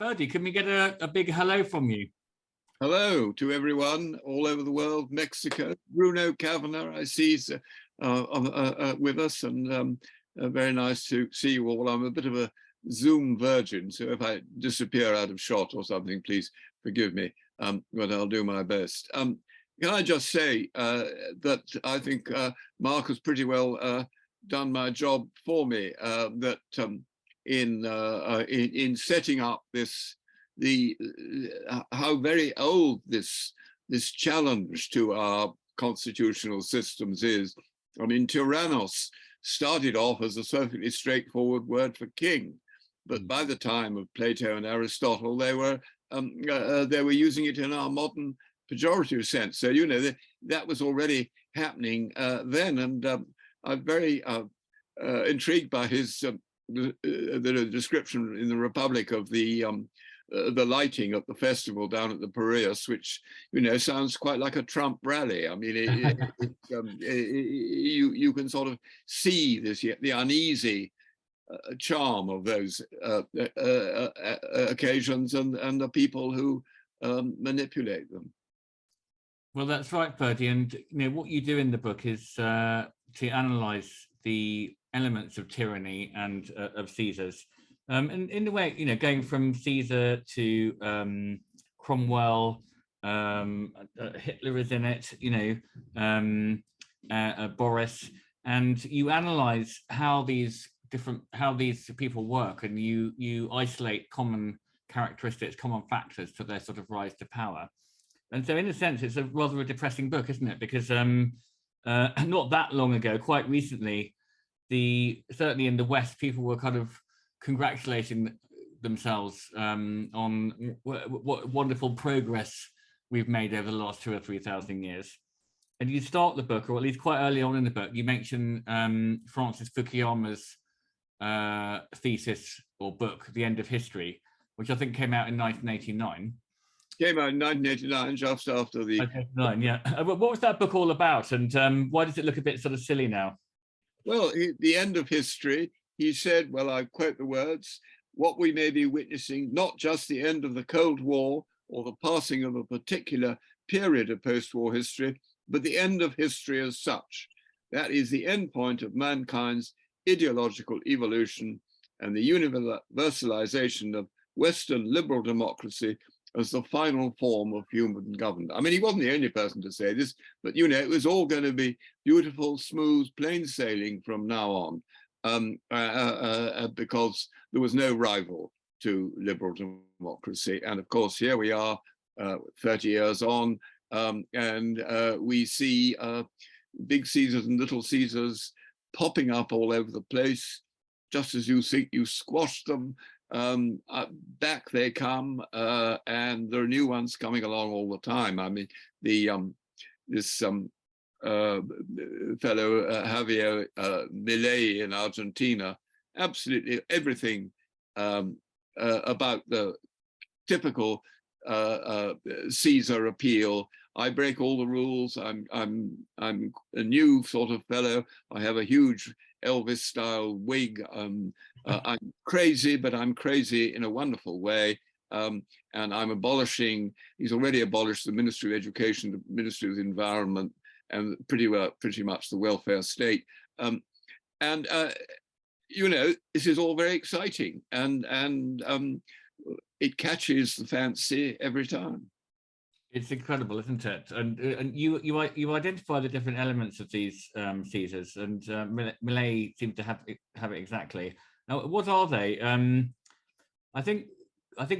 Ferdy, can we get a big hello from you? Hello to everyone all over the world, Mexico. Bruno Kavanagh, I see, is with us, and very nice to see you all. I'm a bit of a Zoom virgin, so if I disappear out of shot or something, please forgive me, but I'll do my best. Can I just say that I think Mark has pretty well done my job for me, that in setting up this, how very old this challenge to our constitutional systems is. I mean, tyrannos started off as a perfectly straightforward word for king, but by the time of Plato and Aristotle, they were using it in our modern pejorative sense. So that was already happening then, and I'm very intrigued by his the description in the Republic of the lighting at the festival down at the Boriss, which sounds quite like a Trump rally. I mean, you can sort of see the uneasy charm of those occasions and the people who manipulate them. Well, that's right, Ferdy. And what you do in the book is to analyze the elements of tyranny and of Caesar's. And in the way, going from Caesar to Cromwell, Hitler is in it, Boris, and you analyze how these people work, and you isolate common characteristics, common factors to their sort of rise to power. And so in a sense, it's a rather a depressing book, isn't it? Because not that long ago, quite recently, certainly in the West, people were kind of congratulating themselves on what wonderful progress we've made over the last 2,000 or 3,000 years. And you start the book, or at least quite early on in the book, you mention Francis Fukuyama's thesis or book, The End of History, which I think came out in 1989. Came out in 1989, just after the... 1989, yeah. What was that book all about, and why does it look a bit sort of silly now? Well, The End of History, he said, well, I quote the words, what we may be witnessing, not just the end of the Cold War or the passing of a particular period of post-war history, but the end of history as such. That is the end point of mankind's ideological evolution and the universalization of Western liberal democracy as the final form of human government. I mean, he wasn't the only person to say this, but it was all going to be beautiful, smooth, plain sailing from now on. Because there was no rival to liberal democracy. And of course, here we are 30 years on, and we see big Caesars and little Caesars popping up all over the place. Just as you think you squash them, back they come, and there are new ones coming along all the time. I mean, this fellow Javier Milei in Argentina, absolutely everything about the typical Caesar appeal. I break all the rules. I'm a new sort of fellow. I have a huge Elvis-style wig. I'm crazy, but I'm crazy in a wonderful way. And I'm abolishing. He's already abolished the Ministry of Education, the Ministry of the Environment, and pretty much the welfare state. This is all very exciting, and it catches the fancy every time. It's incredible, isn't it? And you identify the different elements of these Caesars, and Millet seemed to have it exactly. Now, what are they? I think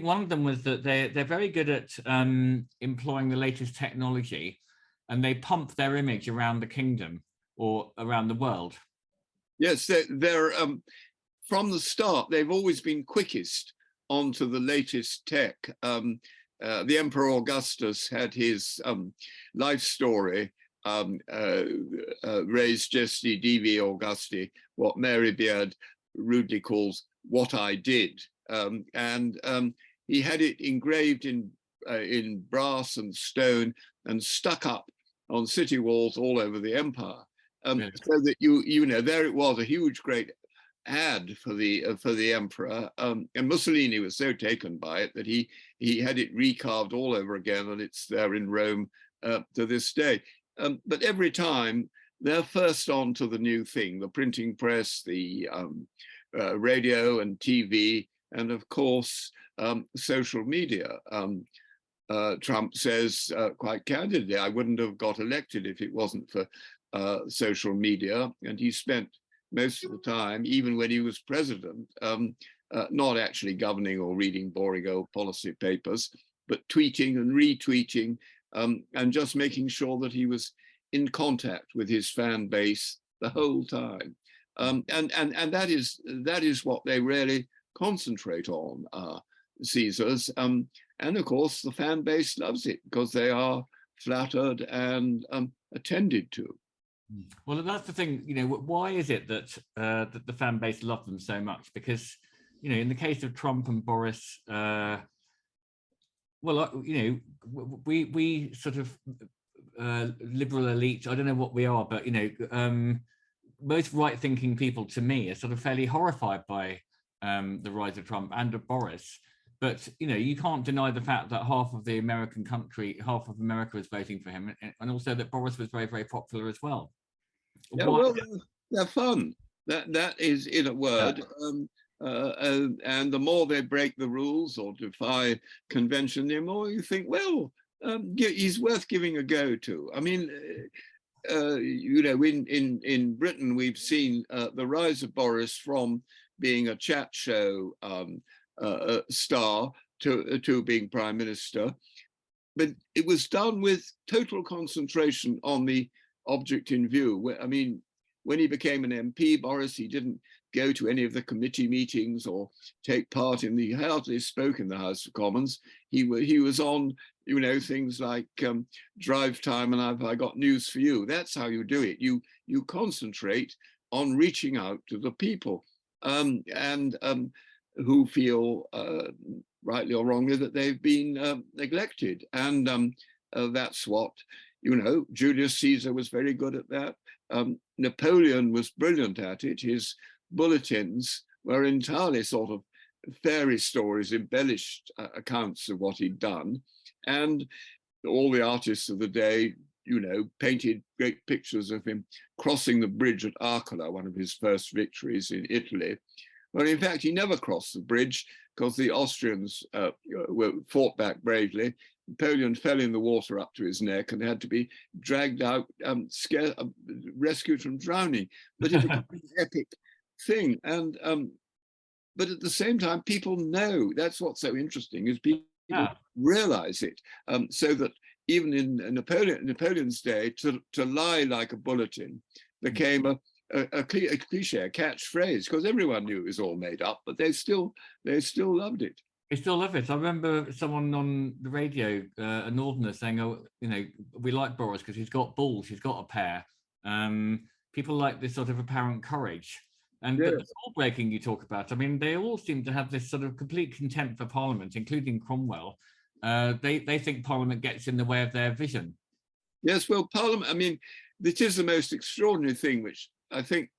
one of them was that they're very good at employing the latest technology, and they pump their image around the kingdom or around the world. Yes, they're from the start, they've always been quickest onto the latest tech. The Emperor Augustus had his life story, Res Gesti Divi Augusti, what Mary Beard rudely calls What I Did. He had it engraved in brass and stone and stuck up on city walls all over the empire. So that there it was, a huge, great ad for the emperor, and Mussolini was so taken by it that he had it recarved all over again, and it's there in Rome to this day. But every time they're first on to the new thing, the printing press, the radio and TV, and of course social media. Trump says quite candidly, I wouldn't have got elected if it wasn't for social media, and he spent most of the time, even when he was president, not actually governing or reading boring old policy papers, but tweeting and retweeting, and just making sure that he was in contact with his fan base the whole time. And that is what they really concentrate on, Caesars. And of course, the fan base loves it because they are flattered and attended to. Well, that's the thing, why is it that that the fan base love them so much? Because, in the case of Trump and Boris, we sort of liberal elite, I don't know what we are, but, most right-thinking people, to me, are sort of fairly horrified by the rise of Trump and of Boris. But, you can't deny the fact that half of America was voting for him, and also that Boris was very, very popular as well. Yeah, well, they're fun. That is, in a word. And the more they break the rules or defy convention, the more you think, well, he's worth giving a go to. I mean, in Britain, we've seen the rise of Boris from being a chat show star to being prime minister, but it was done with total concentration on the object in view. I mean, when he became an MP, Boris, he didn't go to any of the committee meetings or take part in he hardly spoke in the House of Commons. He was on, things like Drive Time and Have I Got News for You. That's how you do it. You concentrate on reaching out to the people and who feel rightly or wrongly that they've been neglected. And that's what, Julius Caesar was very good at that. Napoleon was brilliant at it. His bulletins were entirely sort of fairy stories, embellished accounts of what he'd done. And all the artists of the day, painted great pictures of him crossing the bridge at Arcola, one of his first victories in Italy. Well, in fact, he never crossed the bridge because the Austrians fought back bravely. Napoleon fell in the water up to his neck and had to be dragged out, rescued from drowning. But it became an epic thing. And but at the same time, people know. That's what's so interesting, is people realize it. So that even in Napoleon's day, to lie like a bulletin became a cliche, a catchphrase, because everyone knew it was all made up, but they still loved it. They still love it. I remember someone on the radio, a northerner, saying, "Oh, we like Boris because he's got balls. He's got a pair." People like this sort of apparent courage. And the law breaking you talk about, I mean, they all seem to have this sort of complete contempt for Parliament, including Cromwell. They think Parliament gets in the way of their vision. Yes, well, Parliament, I mean, it is the most extraordinary thing, which I think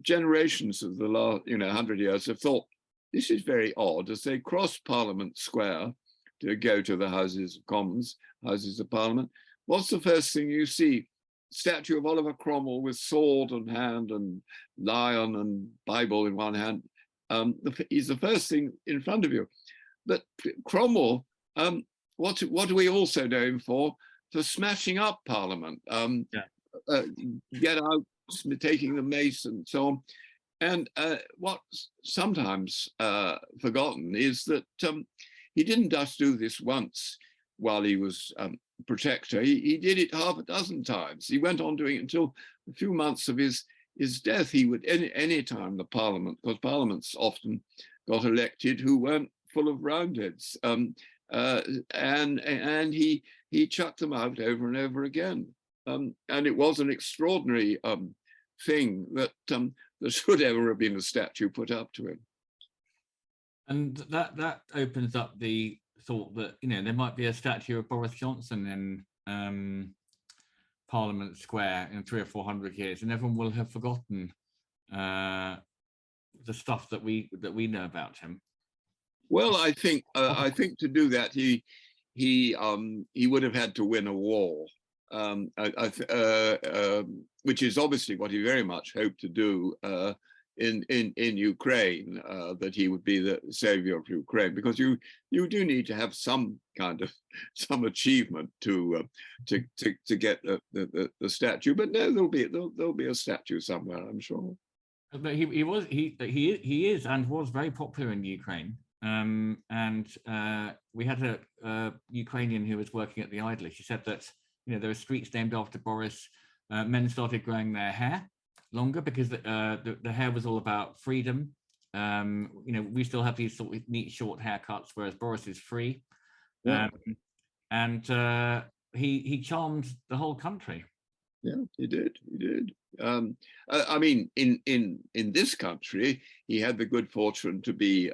generations of the last, 100 years have thought, this is very odd, as they cross Parliament Square to go to the Houses of Commons, Houses of Parliament. What's the first thing you see? Statue of Oliver Cromwell with sword in hand and lion and Bible in one hand. He's the first thing in front of you. But Cromwell, what do we also know him for? For smashing up Parliament, get out, taking the mace and so on. And what's sometimes forgotten is that he didn't just do this once while he was protector. He did it half a dozen times. He went on doing it until a few months of his death. He would, any time the Parliament, because Parliaments often got elected who weren't full of roundheads, and he chucked them out over and over again. And it was an extraordinary thing that there should ever have been a statue put up to him. And that opens up the thought that there might be a statue of Boris Johnson in Parliament Square in 300 or 400 years, and everyone will have forgotten the stuff that we know about him? Well, I think to do that he would have had to win a war, which is obviously what he very much hoped to do in Ukraine, that he would be the savior of Ukraine, because you do need to have some kind of achievement to get the statue. But no, there'll be a statue somewhere, I'm sure. But he is and was very popular in Ukraine. And we had a Ukrainian who was working at the Idler. She said that, you know, there are streets named after Boris. Men started growing their hair longer because the hair was all about freedom. You know, we still have these sort of neat short haircuts, whereas Boris is free. Yeah. And he charmed the whole country. Yeah, he did. He did. I mean, in this country, he had the good fortune to be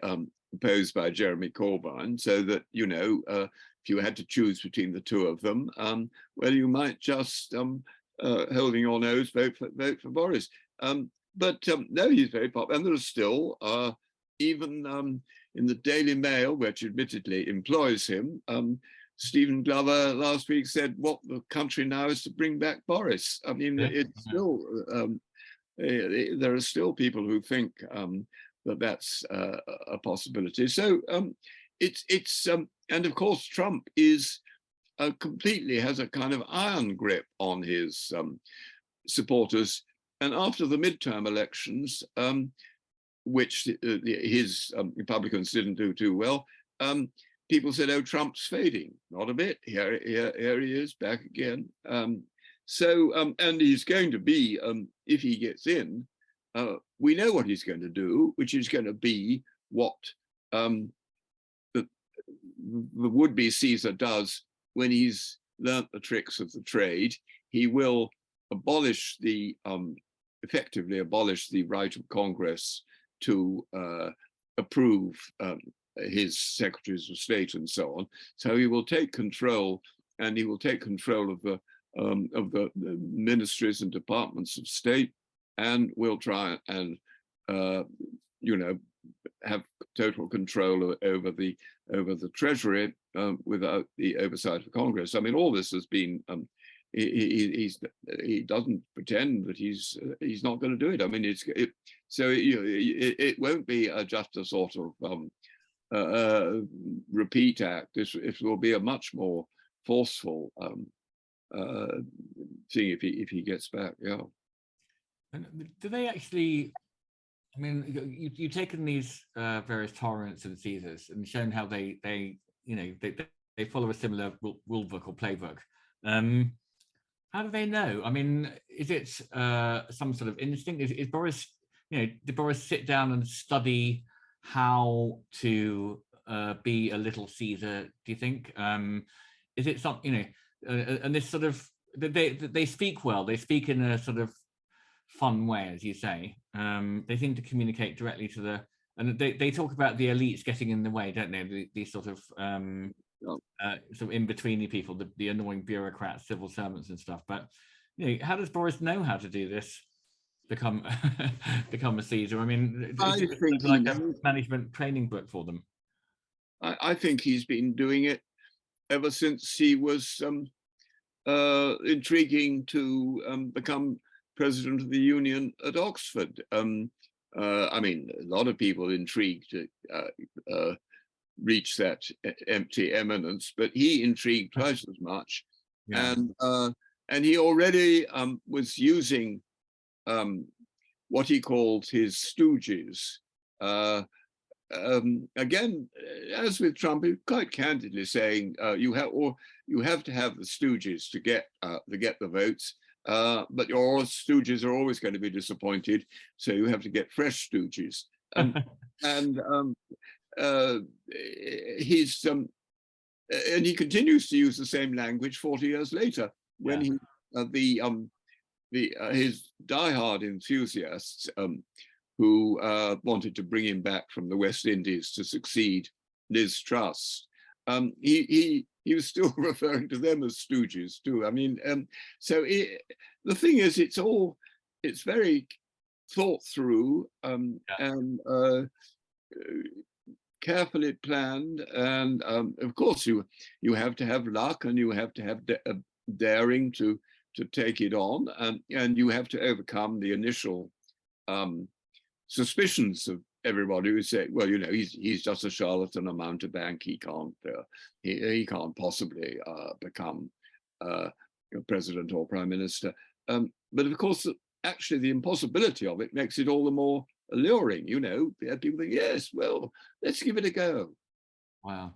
opposed by Jeremy Corbyn, so that, you know, if you had to choose between the two of them, well, you might just, holding your nose, vote for Boris. But no, he's very popular, and there's still even in the Daily Mail, which admittedly employs him. Stephen Glover last week said, what the country now is to bring back Boris. I mean, it's still, there are still people who think that that's a possibility. So it's and of course, Trump is completely has a kind of iron grip on his supporters. And after the midterm elections, which his Republicans didn't do too well, people said, "Oh, Trump's fading." Not a bit. Here he is back again. And he's going to be, if he gets in, we know what he's going to do, which is going to be what the would-be Caesar does when he's learnt the tricks of the trade. He will abolish effectively abolish the right of Congress to approve his secretaries of state and so on. So he will take control, and he will take control of the ministries and departments of state, and will try and you know, have total control over the treasury without the oversight of Congress. I mean, all this has been. He doesn't pretend that he's not going to do it. I mean, it won't be just a sort of repeat act. It will be a much more forceful thing if he gets back. Yeah. And do they actually? I mean, you've taken these various tyrants and Caesars and shown how they you know they follow a similar rule book or playbook. How do they know? I mean, is it some sort of instinct? Is Boris, you know, did Boris sit down and study how to be a little Caesar? Do you think? Is it something, you know, and this sort of they speak well. They speak in a sort of fun way, as you say. They seem to communicate directly to the, and they talk about the elites getting in the way, don't they? These sort of sort of in-betweeny people, the annoying bureaucrats, civil servants and stuff. But, you know, how does Boris know how to do this? Become a Caesar? I mean, I think like a management training book for them. I think he's been doing it ever since he was intriguing to become president of the Union at Oxford. I mean, a lot of people intrigued to reach that empty eminence, but he intrigued twice as much. Yeah. And he already was using what he called his stooges. Again, as with Trump, quite candidly saying you have to have the stooges to get the votes. But your stooges are always going to be disappointed, so you have to get fresh stooges. He's and he continues to use the same language 40 years later when his diehard enthusiasts who wanted to bring him back from the West Indies to succeed Liz Truss. He was still referring to them as stooges too. I mean, so the thing is, it's very thought through Yeah. and carefully planned, and of course you have to have luck, and you have to have daring to take it on, and you have to overcome the initial suspicions of everybody who say, well, you know, he's just a charlatan, a mountebank. He can't possibly become president or prime minister. But of course, actually, the impossibility of it makes it all the more alluring. You know, people think, yes, well, let's give it a go. Wow.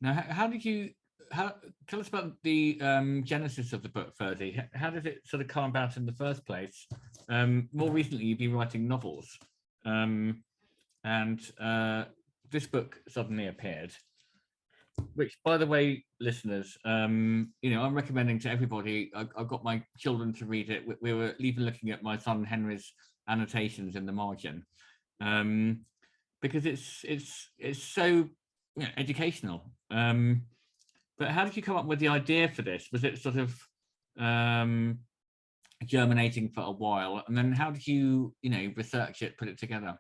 Now, how did you? Tell us about the genesis of the book, Ferdy. How did it sort of come about in the first place? More recently, you've been writing novels, and this book suddenly appeared. Which, by the way, listeners, you know, I'm recommending to everybody. I've got my children to read it. We were even looking at my son Henry's annotations in the margin, because it's so, you know, educational. But how did you come up with the idea for this? Was it sort of germinating for a while, and then how did you, you know, research it, put it together?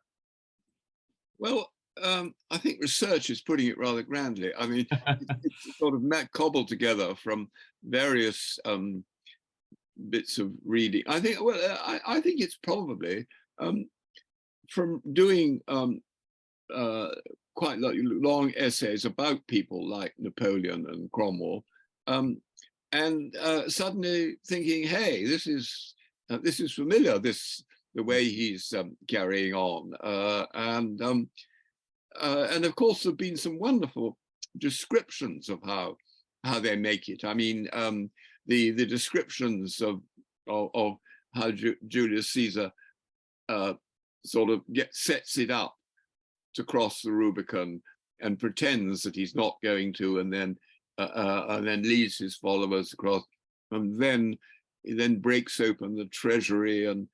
Well, I think research is putting it rather grandly. I mean, it's sort of cobbled together from various bits of reading. I think, well, I think it's probably from doing quite long essays about people like Napoleon and Cromwell, and suddenly thinking, hey, this is familiar. The way he's carrying on, and of course there've been some wonderful descriptions of how they make it. I mean, the descriptions of how Julius Caesar sort of sets it up to cross the Rubicon and pretends that he's not going to, and then leads his followers across, and then breaks open the treasury and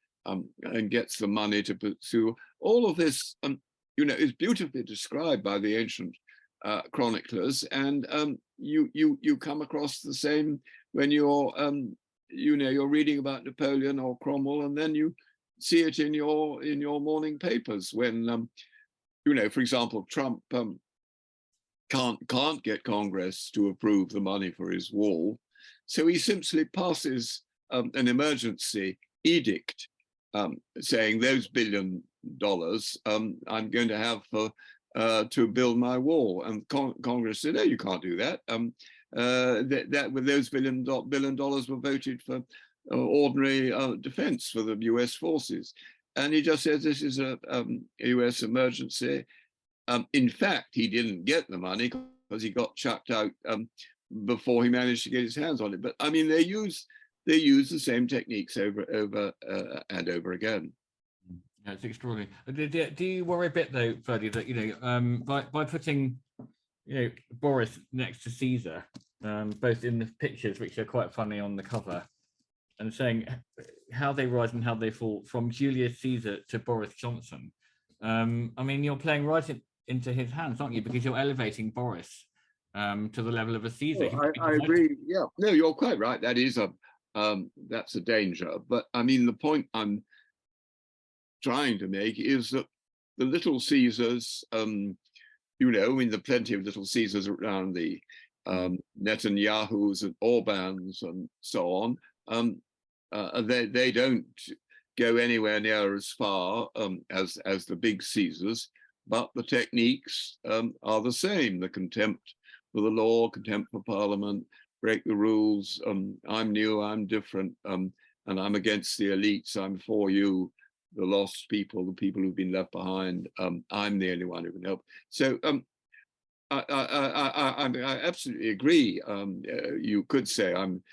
gets the money to pursue. All of this, you know, is beautifully described by the ancient chroniclers, and you come across the same when you're you know, you're reading about Napoleon or Cromwell, and then you see it in your morning papers when you know, for example, Trump can't get Congress to approve the money for his wall, so he simply passes an emergency edict saying those $1 billion I'm going to have for to build my wall, and Congress said, no, you can't do that. That with those $1 billion were voted for ordinary defense for the US forces. And he just says this is a US emergency. In fact, he didn't get the money because he got chucked out before he managed to get his hands on it. But I mean, they use the same techniques over and over again. Yeah, it's extraordinary. Do you worry a bit though, Ferdy, that, you know, by putting, you know, Boris next to Caesar, both in the pictures, which are quite funny on the cover, and saying how they rise and how they fall from Julius Caesar to Boris Johnson? I mean, you're playing right into his hands, aren't you? Because you're elevating Boris to the level of a Caesar. Oh, I agree. Yeah, no, you're quite right. That is that's a danger. But I mean, the point I'm trying to make is that the little Caesars, you know, I mean, there are plenty of little Caesars around, the Netanyahus and Orbans and so on. They don't go anywhere near as far as the big Caesars, but the techniques are the same. The contempt for the law, contempt for parliament, break the rules. I'm new, I'm different, and I'm against the elites. I'm for you, the lost people, the people who've been left behind. I'm the only one who can help. So I absolutely agree. You could say I'm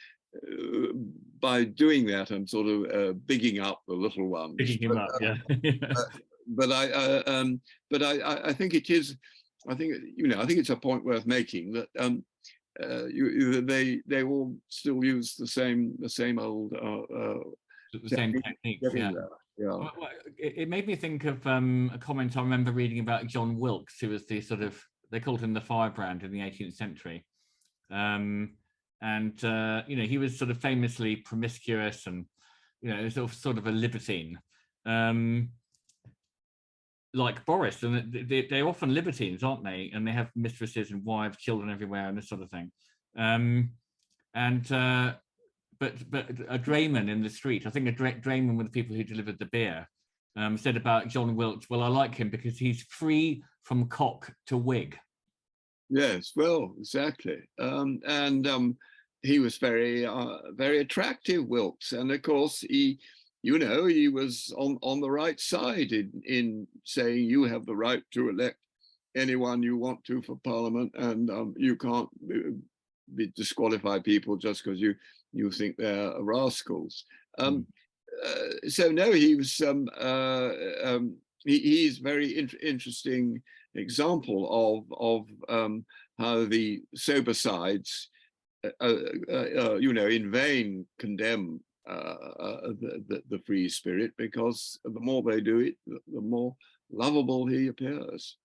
by doing that, I'm sort of bigging up the little ones. Bigging him up, yeah. But I think it is. I think, you know, I think it's a point worth making that they all still use the same old the same techniques. Yeah. Yeah. Well, it made me think of a comment I remember reading about John Wilkes, who was the sort of, they called him the firebrand in the 18th century. And you know, he was sort of famously promiscuous and, you know, sort of a libertine. like Boris, and they're often libertines, aren't they? And they have mistresses and wives, children everywhere, and this sort of thing. But a drayman in the street, I think a drayman with the people who delivered the beer, said about John Wilkes, well, I like him because he's free from cock to wig. Yes, well, exactly. He was very, very attractive, Wilkes. And of course, he was on the right side in saying you have the right to elect anyone you want to for Parliament, and you can't disqualify people just because you think they're rascals. So no, he was he's very interesting example of how the sober sides, in vain condemn the free spirit, because the more they do it, the more lovable he appears.